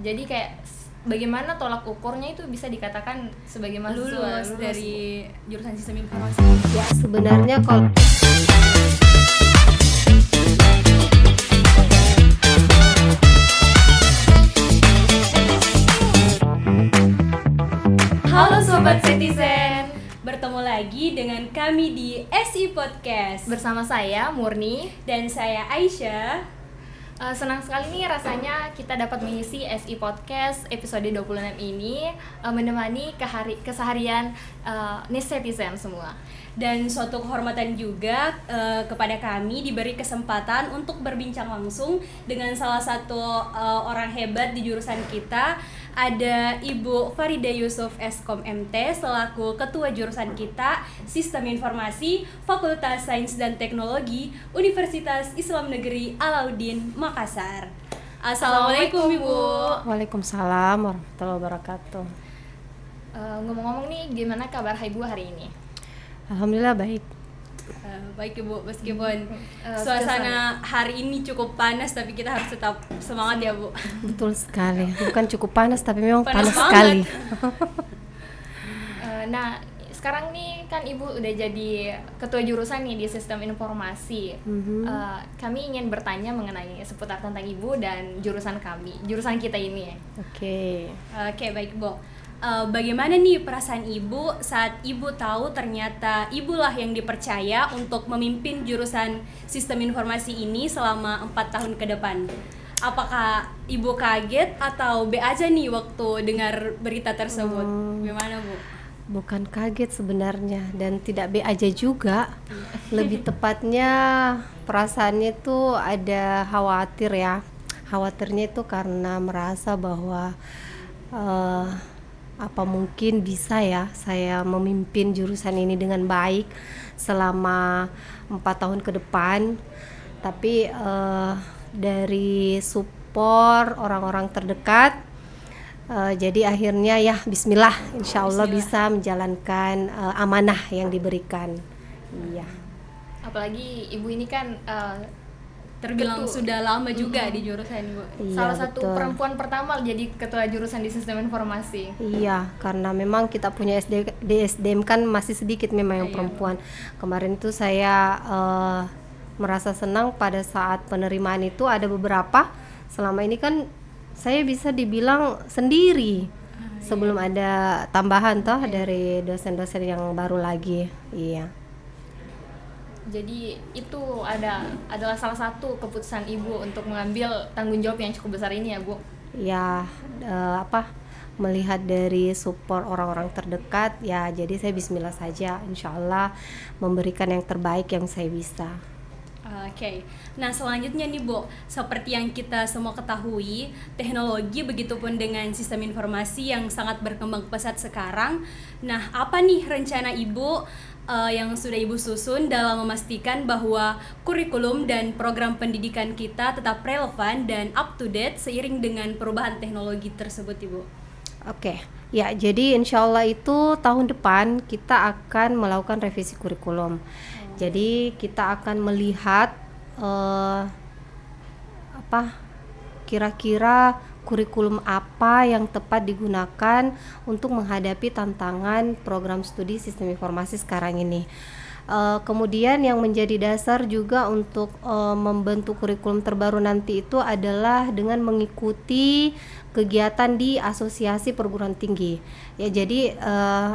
Jadi kayak bagaimana tolak ukurnya itu bisa dikatakan sebagai mahasiswa lulus dari jurusan sistem informasi. Ya sebenarnya kalau Halo Sobat Citizen, bertemu lagi dengan kami di SI Podcast bersama saya Murni. dan saya Aisyah. Senang sekali nih rasanya kita dapat mengisi SI Podcast episode 26 ini menemani keseharian netizen semua. Dan suatu kehormatan juga kepada kami diberi kesempatan untuk berbincang langsung dengan salah satu orang hebat di jurusan kita. Ada Ibu Farida Yusuf Eskom MT selaku Ketua Jurusan kita Sistem Informasi Fakultas Sains dan Teknologi Universitas Islam Negeri Alauddin Makassar. Assalamualaikum Ibu. Waalaikumsalam warahmatullahi wabarakatuh. Ngomong-ngomong nih, gimana kabar Ibu hari ini? Alhamdulillah baik. Baik Ibu, meskipun suasana hari ini cukup panas tapi kita harus tetap semangat ya Bu. Betul sekali. Bukan cukup panas tapi memang Panas panas banget. sekali. Nah, sekarang nih kan Ibu udah jadi ketua jurusan nih di sistem informasi. Kami ingin bertanya mengenai seputar tentang Ibu dan jurusan jurusan kita ini. Oke. Oke, baik Bu. Bagaimana nih perasaan Ibu saat Ibu tahu ternyata Ibulah yang dipercaya untuk memimpin jurusan sistem informasi ini selama 4 tahun ke depan? Apakah Ibu kaget atau be aja nih waktu dengar berita tersebut? Gimana Bu? Bukan kaget sebenarnya dan tidak be aja juga. Lebih tepatnya perasaannya tuh ada khawatir ya. Khawatirnya itu karena merasa bahwa apa mungkin bisa ya saya memimpin jurusan ini dengan baik selama 4 tahun ke depan. Tapi dari support orang-orang terdekat, jadi akhirnya ya Bismillah, insya Allah bisa menjalankan amanah yang diberikan. Iya. Apalagi Ibu ini kan Terbilang sudah lama juga di jurusan Bu. Iya, salah satu betul. perempuan pertama jadi ketua jurusan di sistem informasi. Iya, karena memang kita punya di SDM kan masih sedikit memang yang Iya. perempuan. Kemarin itu saya merasa senang pada saat penerimaan itu ada beberapa. Selama ini kan saya bisa dibilang sendiri sebelum ada tambahan toh dari dosen-dosen yang baru lagi. Iya. Jadi itu adalah salah satu keputusan Ibu untuk mengambil tanggung jawab yang cukup besar ini ya Bu. Ya melihat dari support orang-orang terdekat ya, jadi saya Bismillah saja, insya Allah memberikan yang terbaik yang saya bisa. Oke, nah selanjutnya nih Bu, seperti yang kita semua ketahui, teknologi begitupun dengan sistem informasi yang sangat berkembang pesat sekarang. Nah, apa nih rencana Ibu yang sudah Ibu susun dalam memastikan bahwa kurikulum dan program pendidikan kita tetap relevan dan up to date seiring dengan perubahan teknologi tersebut Ibu? Oke, ya jadi insya Allah itu tahun depan kita akan melakukan revisi kurikulum. Jadi kita akan melihat kira-kira kurikulum apa yang tepat digunakan untuk menghadapi tantangan program studi sistem informasi sekarang ini. Kemudian yang menjadi dasar juga untuk membentuk kurikulum terbaru nanti itu adalah dengan mengikuti kegiatan di asosiasi perguruan tinggi. Ya, jadi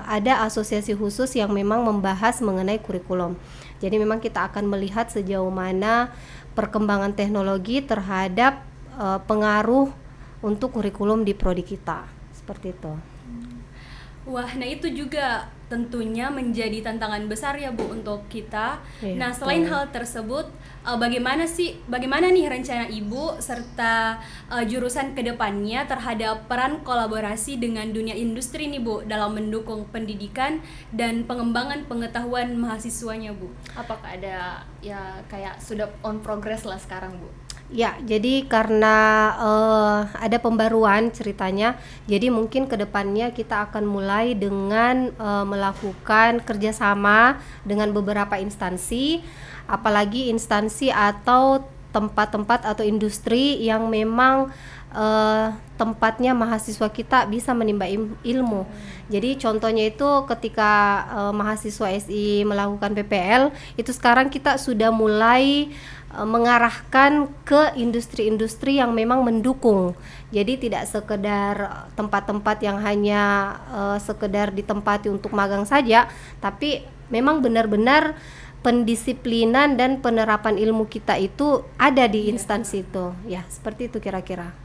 ada asosiasi khusus yang memang membahas mengenai kurikulum. Jadi memang kita akan melihat sejauh mana perkembangan teknologi terhadap pengaruh untuk kurikulum di prodi kita, seperti itu. Wah, nah itu juga tentunya menjadi tantangan besar ya Bu untuk kita. Iya, Nah, selain betul. hal tersebut, bagaimana nih rencana Ibu serta jurusan kedepannya terhadap peran kolaborasi dengan dunia industri nih Bu dalam mendukung pendidikan dan pengembangan pengetahuan mahasiswanya Bu? Apakah ada ya kayak sudah on progress lah sekarang Bu? Ya, jadi karena ada pembaruan ceritanya, jadi mungkin kedepannya kita akan mulai dengan melakukan kerjasama dengan beberapa instansi, apalagi instansi atau tempat-tempat atau industri yang memang tempatnya mahasiswa kita bisa menimba ilmu. Jadi contohnya itu ketika mahasiswa SI melakukan PPL, itu sekarang kita sudah mulai mengarahkan ke industri-industri yang memang mendukung. Jadi tidak sekedar tempat-tempat yang hanya sekedar ditempati untuk magang saja, tapi memang benar-benar pendisiplinan dan penerapan ilmu kita itu ada di instansi itu. Ya, seperti itu kira-kira.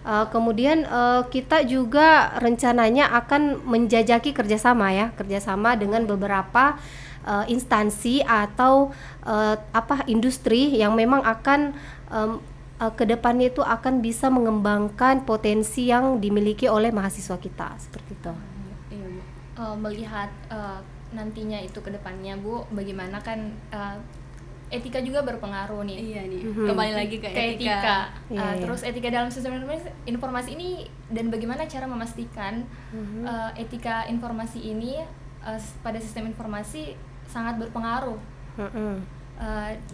Kemudian kita juga rencananya akan menjajaki kerjasama dengan beberapa instansi atau industri yang memang akan kedepannya itu akan bisa mengembangkan potensi yang dimiliki oleh mahasiswa kita, seperti itu. Melihat nantinya itu kedepannya Bu, bagaimana kan etika juga berpengaruh nih. Iya nih. Kembali lagi ke etika. Terus etika dalam sistem informasi ini dan bagaimana cara memastikan etika informasi ini pada sistem informasi sangat berpengaruh.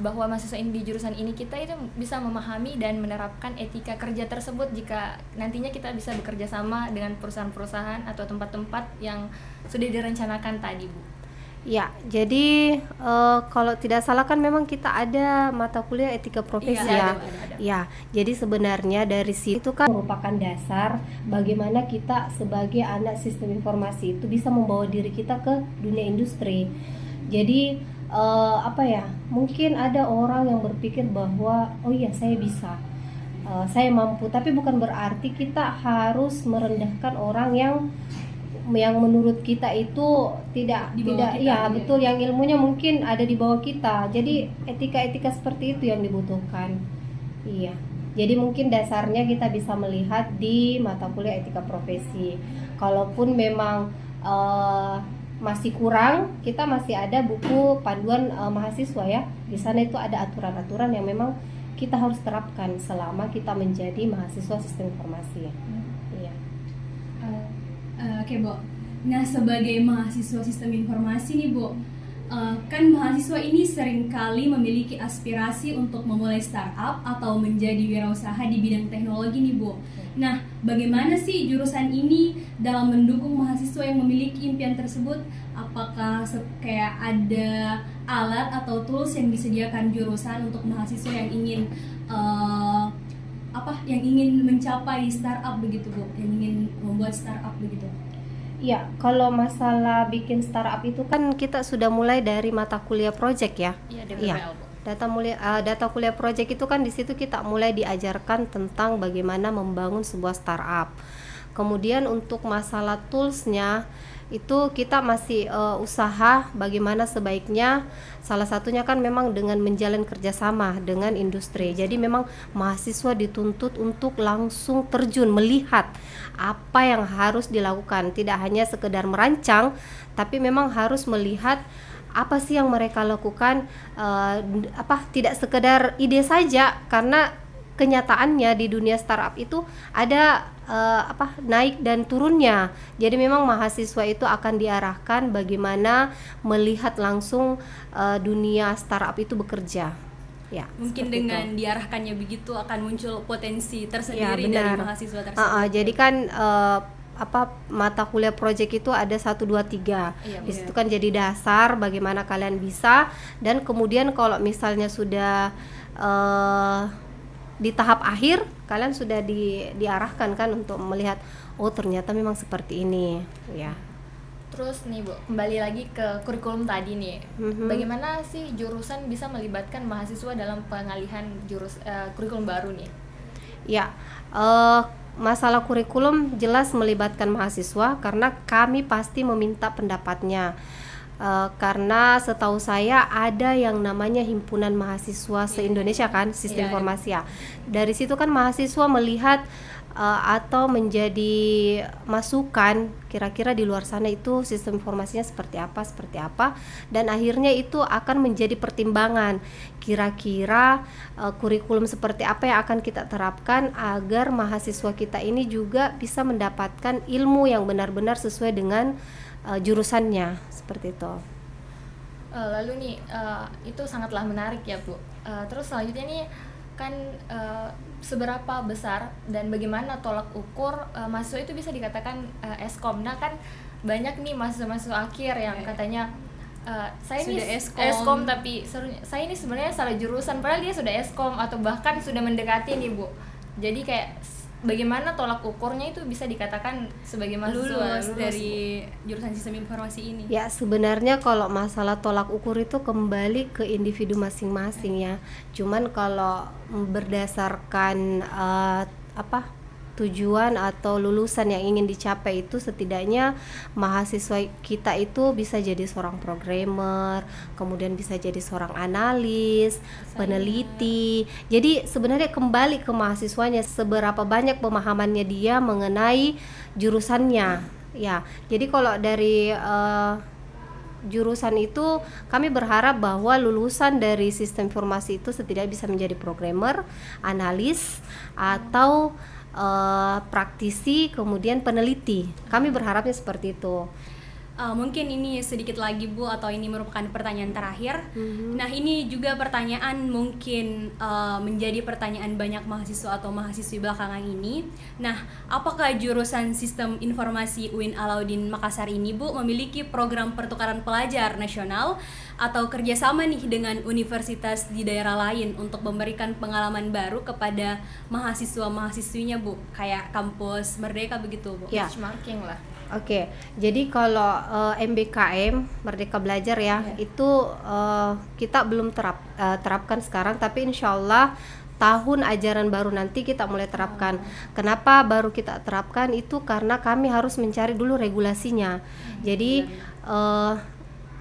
Bahwa mahasiswa di jurusan ini kita itu bisa memahami dan menerapkan etika kerja tersebut jika nantinya kita bisa bekerja sama dengan perusahaan-perusahaan atau tempat-tempat yang sudah direncanakan tadi, Bu. Ya, jadi kalau tidak salah kan memang kita ada mata kuliah etika profesi ada. Ya, jadi sebenarnya dari situ kan merupakan dasar bagaimana kita sebagai anak sistem informasi itu bisa membawa diri kita ke dunia industri. Jadi mungkin ada orang yang berpikir bahwa oh iya saya bisa, saya mampu, tapi bukan berarti kita harus merendahkan orang yang menurut kita itu tidak betul, yang ilmunya mungkin ada di bawah kita. Jadi etika-etika seperti itu yang dibutuhkan. Iya. Jadi mungkin dasarnya kita bisa melihat di mata kuliah etika profesi. Kalaupun memang masih kurang, kita masih ada buku panduan mahasiswa ya. Di sana itu ada aturan-aturan yang memang kita harus terapkan selama kita menjadi mahasiswa sistem informasi. Iya. Oke, Bu. Nah, sebagai mahasiswa sistem informasi nih, Bu, kan mahasiswa ini seringkali memiliki aspirasi untuk memulai startup atau menjadi wirausaha di bidang teknologi nih, Bu. Nah, bagaimana sih jurusan ini dalam mendukung mahasiswa yang memiliki impian tersebut? Apakah kayak ada alat atau tools yang disediakan jurusan untuk mahasiswa yang ingin mencapai startup begitu, Bu, yang ingin membuat startup begitu? Ya, kalau masalah bikin startup itu kan kita sudah mulai dari mata kuliah project ya. Iya. Data kuliah project itu kan di situ kita mulai diajarkan tentang bagaimana membangun sebuah startup. Kemudian untuk masalah toolsnya itu kita masih usaha bagaimana sebaiknya. Salah satunya kan memang dengan menjalin kerjasama dengan industri. Jadi memang mahasiswa dituntut untuk langsung terjun melihat apa yang harus dilakukan. Tidak hanya sekedar merancang, tapi memang harus melihat apa sih yang mereka lakukan. Tidak sekedar ide saja, karena kenyataannya di dunia startup itu ada naik dan turunnya. Jadi memang mahasiswa itu akan diarahkan bagaimana melihat langsung dunia startup itu bekerja. Ya, mungkin dengan itu diarahkannya begitu akan muncul potensi tersendiri dari mahasiswa tersebut. Jadi kan mata kuliah project itu ada 1, 2, 3. Di situ kan jadi dasar bagaimana kalian bisa, dan kemudian kalau misalnya sudah di tahap akhir kalian sudah diarahkan kan untuk melihat oh ternyata memang seperti ini ya. Terus nih Bu, kembali lagi ke kurikulum tadi nih. Bagaimana sih jurusan bisa melibatkan mahasiswa dalam pengalihan kurikulum baru nih? Ya, masalah kurikulum jelas melibatkan mahasiswa karena kami pasti meminta pendapatnya. Karena setahu saya ada yang namanya himpunan mahasiswa se-Indonesia kan, sistem informasi ya. Dari situ kan mahasiswa melihat atau menjadi masukan kira-kira di luar sana itu sistem informasinya seperti apa, dan akhirnya itu akan menjadi pertimbangan kira-kira kurikulum seperti apa yang akan kita terapkan agar mahasiswa kita ini juga bisa mendapatkan ilmu yang benar-benar sesuai dengan jurusannya, seperti itu. Lalu nih itu sangatlah menarik ya Bu. Terus selanjutnya nih kan seberapa besar dan bagaimana tolak ukur mahasiswa itu bisa dikatakan eskom. Nah kan banyak nih mahasiswa akhir yang katanya saya sudah ini eskom. eskom tapi saya ini sebenarnya salah jurusan, padahal dia sudah eskom atau bahkan sudah mendekati nih Bu. Jadi kayak bagaimana tolak ukurnya itu bisa dikatakan sebagai mahasiswa lulus dari jurusan sistem informasi ini? Ya sebenarnya kalau masalah tolak ukur itu kembali ke individu masing-masing ya. Cuman kalau berdasarkan tujuan atau lulusan yang ingin dicapai itu setidaknya mahasiswa kita itu bisa jadi seorang programmer, kemudian bisa jadi seorang analis, peneliti. Jadi sebenarnya kembali ke mahasiswanya seberapa banyak pemahamannya dia mengenai jurusannya. Ya, jadi kalau dari jurusan itu kami berharap bahwa lulusan dari sistem informasi itu setidaknya bisa menjadi programmer, analis atau praktisi, kemudian peneliti. Kami berharapnya seperti itu. Mungkin ini sedikit lagi Bu, atau ini merupakan pertanyaan terakhir. Nah ini juga pertanyaan mungkin menjadi pertanyaan banyak mahasiswa atau mahasiswi belakangan ini. Nah apakah jurusan sistem informasi UIN Alauddin Makassar ini Bu memiliki program pertukaran pelajar nasional atau kerjasama nih dengan universitas di daerah lain untuk memberikan pengalaman baru kepada mahasiswa-mahasiswinya Bu, kayak kampus Merdeka begitu Bu? Ya. Benchmarking lah. Oke, jadi kalau MBKM Merdeka Belajar ya, itu kita belum terapkan sekarang, tapi insya Allah tahun ajaran baru nanti kita mulai terapkan. Kenapa baru kita terapkan itu? Karena kami harus mencari dulu regulasinya. Jadi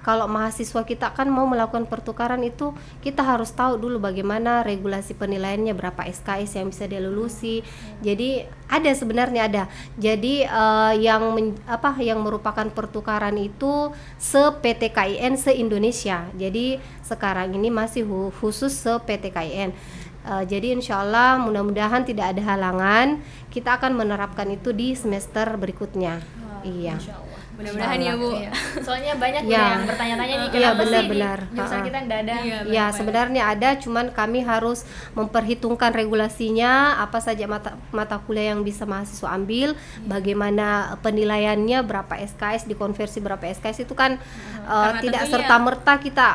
kalau mahasiswa kita kan mau melakukan pertukaran itu kita harus tahu dulu bagaimana regulasi penilaiannya, berapa SKS yang bisa dia lulusi. Jadi sebenarnya ada. Jadi yang merupakan pertukaran itu se-PTKIN se-Indonesia. Jadi sekarang ini masih khusus se-PTKIN. Jadi insya Allah mudah-mudahan tidak ada halangan, kita akan menerapkan itu di semester berikutnya. Iya. Insya Allah. Mudah-mudahan ya Bu. Iya. Soalnya banyak Ya. yang bertanya-tanya nih, Iya, kenapa sih benar-benar. di jurusan kita nggak ada? Iya, Ya benar-benar. sebenarnya ada, cuman kami harus memperhitungkan regulasinya, apa saja mata kuliah yang bisa mahasiswa ambil, bagaimana penilaiannya, berapa SKS, dikonversi berapa SKS itu kan Karena tidak tentunya serta-merta kita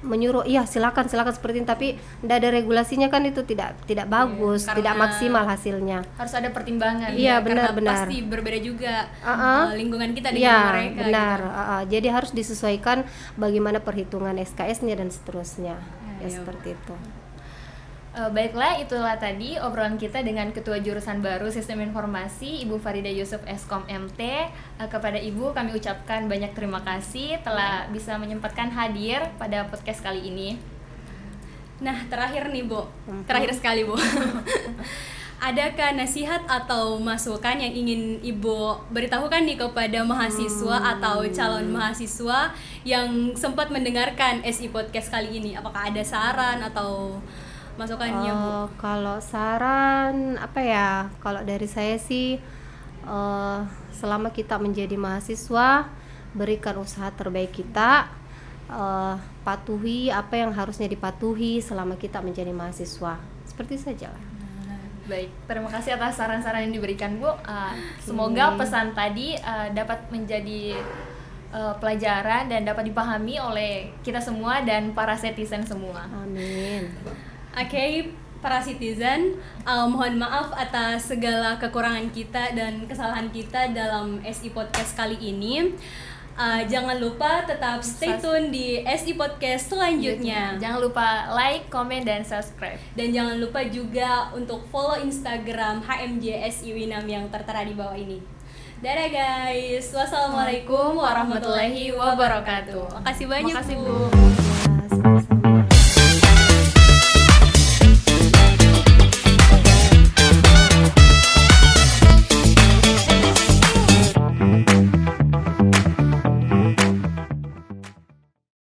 menyuruh iya silakan seperti ini, tapi tidak ada regulasinya kan itu tidak bagus, karena tidak maksimal hasilnya. Harus ada pertimbangan. Iya, Karena benar-benar. pasti berbeda juga lingkungan kita dengan Iya mereka. benar. Gitu. Jadi harus disesuaikan bagaimana perhitungan SKS-nya dan seterusnya. Ya iya. seperti itu. Baiklah, itulah tadi obrolan kita dengan Ketua Jurusan Baru Sistem Informasi Ibu Farida Yusuf Eskom MT. Kepada Ibu kami ucapkan banyak terima kasih telah bisa menyempatkan hadir pada podcast kali ini. Nah terakhir nih Bu, terakhir sekali Bu. Adakah nasihat atau masukan yang ingin Ibu beritahukan nih kepada mahasiswa atau calon mahasiswa yang sempat mendengarkan SI Podcast kali ini? Apakah ada saran atau masukannya Bu? Kalau saran kalau dari saya sih selama kita menjadi mahasiswa berikan usaha terbaik kita, patuhi apa yang harusnya dipatuhi selama kita menjadi mahasiswa. Seperti saja lah. Baik, terima kasih atas saran-saran yang diberikan Bu. Semoga pesan tadi dapat menjadi pelajaran dan dapat dipahami oleh kita semua dan para citizen semua. Amin. Oke, para citizen, mohon maaf atas segala kekurangan kita dan kesalahan kita dalam SI Podcast kali ini. Jangan lupa tetap stay tune di SI Podcast selanjutnya. Jangan lupa like, komen, dan subscribe. Dan jangan lupa juga untuk follow Instagram HMJ SI Winam yang tertera di bawah ini. Dadah guys, wassalamualaikum warahmatullahi wabarakatuh. Makasih banyak Makasih Bu. Bu.